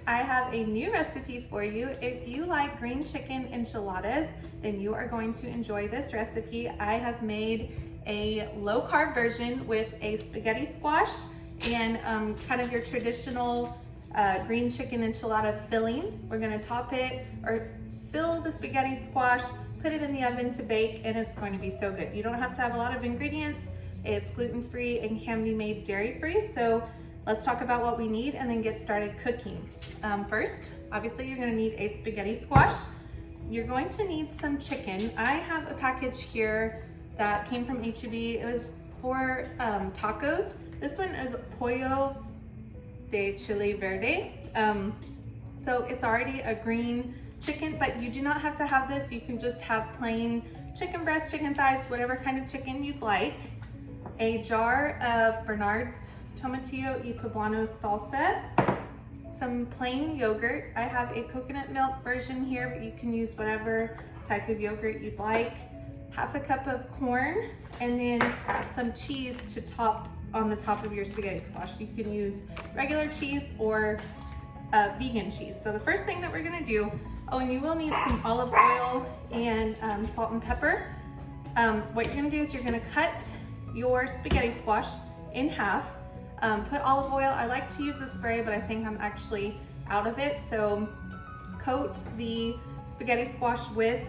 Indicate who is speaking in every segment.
Speaker 1: I have a new recipe for you. If you like green chicken enchiladas, then you are going to enjoy this recipe. I have made a low carb version with a spaghetti squash and kind of your traditional green chicken enchilada filling. We're gonna top it or fill the spaghetti squash, put it in the oven to bake, and it's going to be so good. You don't have to have a lot of ingredients. It's gluten-free and can be made dairy-free. So let's talk about what we need and then get started cooking. First, obviously you're gonna need a spaghetti squash. You're going to need some chicken. I have a package here that came from H-E-B. It was for tacos. This one is pollo de chile verde. So it's already a green chicken, but you do not have to have this. You can just have plain chicken breast, chicken thighs, whatever kind of chicken you'd like. A jar of Bernard's Tomatillo y Poblano salsa, some plain yogurt. I have a coconut milk version here, but you can use whatever type of yogurt you'd like. Half a cup of corn, and then some cheese to top on the top of your spaghetti squash. You can use regular cheese or vegan cheese. So the first thing that we're gonna do, and you will need some olive oil and salt and pepper. What you're gonna do is you're gonna cut your spaghetti squash in half. Put olive oil. I like to use a spray, but I think I'm actually out of it. So coat the spaghetti squash with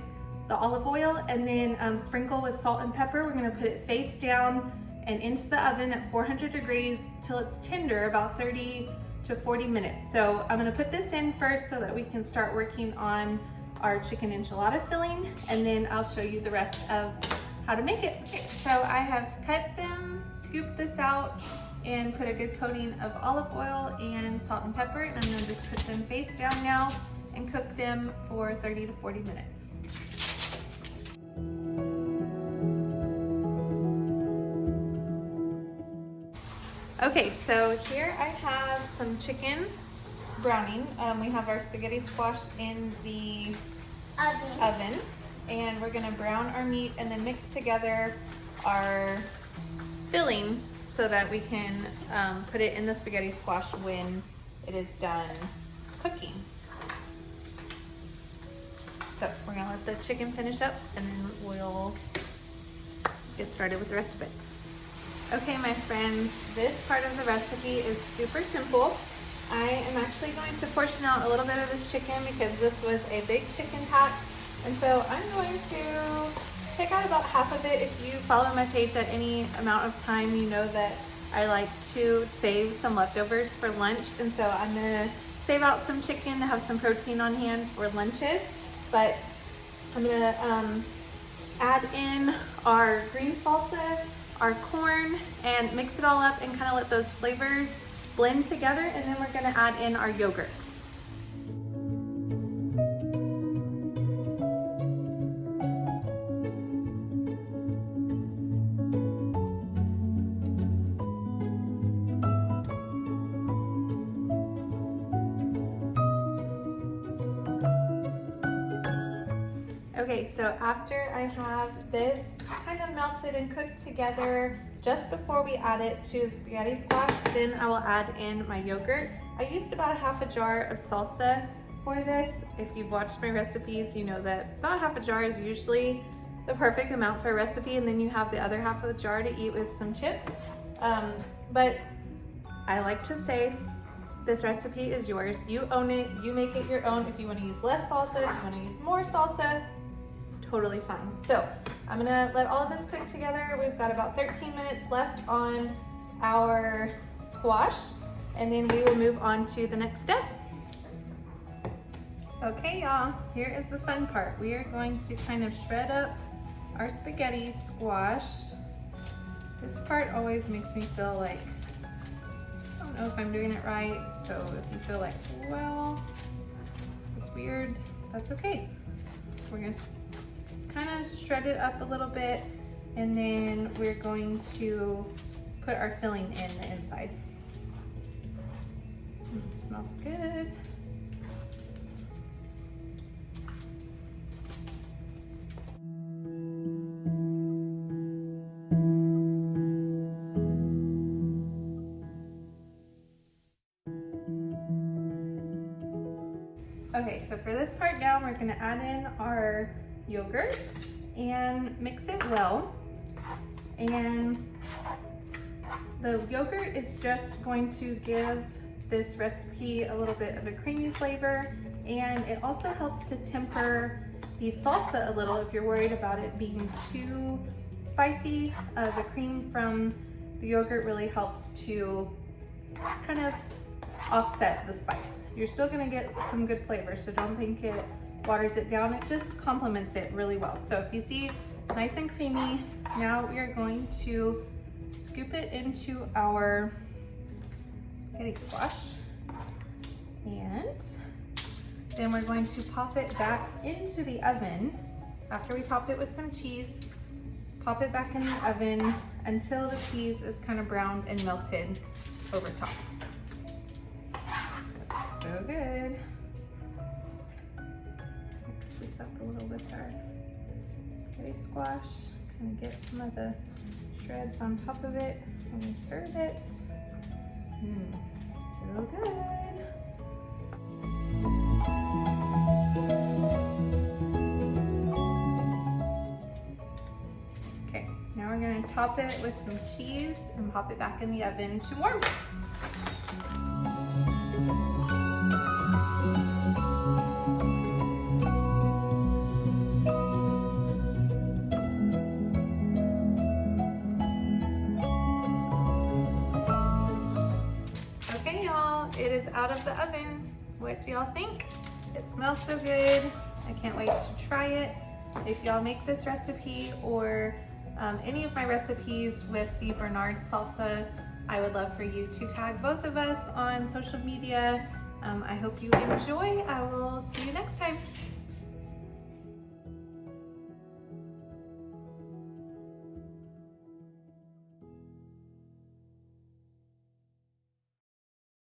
Speaker 1: the olive oil and then sprinkle with salt and pepper. We're gonna put it face down and into the oven at 400 degrees till it's tender, about 30 to 40 minutes. So I'm gonna put this in first so that we can start working on our chicken enchilada filling, and then I'll show you the rest of how to make it. Okay, so I have cut them, scooped this out, and put a good coating of olive oil and salt and pepper, and I'm gonna just put them face down now and cook them for 30 to 40 minutes. Okay, so here I have some chicken browning. We have our spaghetti squash in the oven, and we're gonna brown our meat and then mix together our filling so that we can put it in the spaghetti squash when it is done cooking. So we're gonna let the chicken finish up and then we'll get started with the rest of it. Okay, my friends, this part of the recipe is super simple. I am actually going to portion out a little bit of this chicken because this was a big chicken pack. And so I'm going to take out about half of it. If you follow my page at any amount of time, you know that I like to save some leftovers for lunch. And so I'm gonna save out some chicken to have some protein on hand for lunches. But I'm gonna add in our green salsa, our corn, and mix it all up and kind of let those flavors blend together, and then we're gonna add in our yogurt. Okay, so after I have this kind of melted and cooked together, just before we add it to the spaghetti squash, then I will add in my yogurt. I used about half a jar of salsa for this. If you've watched my recipes, you know that about half a jar is usually the perfect amount for a recipe, and then you have the other half of the jar to eat with some chips. But I like to say, this recipe is yours. You own it, you make it your own. If you wanna use less salsa, if you wanna use more salsa, totally fine. So I'm gonna let all of this cook together. We've got about 13 minutes left on our squash, and then we will move on to the next step. Okay, y'all, here is the fun part. We are going to kind of shred up our spaghetti squash. This part always makes me feel like, I don't know if I'm doing it right. So if you feel like, well, it's weird, that's okay. We're gonna kind of shred it up a little bit, and then we're going to put our filling in the inside. It smells good. Okay, so for this part now, we're gonna add in our yogurt and mix it well. And the yogurt is just going to give this recipe a little bit of a creamy flavor, and it also helps to temper the salsa a little if you're worried about it being too spicy. The cream from the yogurt really helps to kind of offset the spice. You're still gonna get some good flavor, so don't think it waters it down. It just complements it really well. So if you see it's nice and creamy, now we are going to scoop it into our spaghetti squash, and then we're going to pop it back into the oven. After we top it with some cheese, pop it back in the oven until the cheese is kind of browned and melted over top. That's so good. Mix this up a little with our spaghetti squash. Kind of get some of the shreds on top of it when we serve it. So good. Okay, now we're gonna top it with some cheese and pop it back in the oven to warm. Okay, y'all, it is out of the oven. What do y'all think? It smells so good. I can't wait to try it. If y'all make this recipe or any of my recipes with the Bernard salsa, I would love for you to tag both of us on social media. I hope you enjoy. I will see you next time.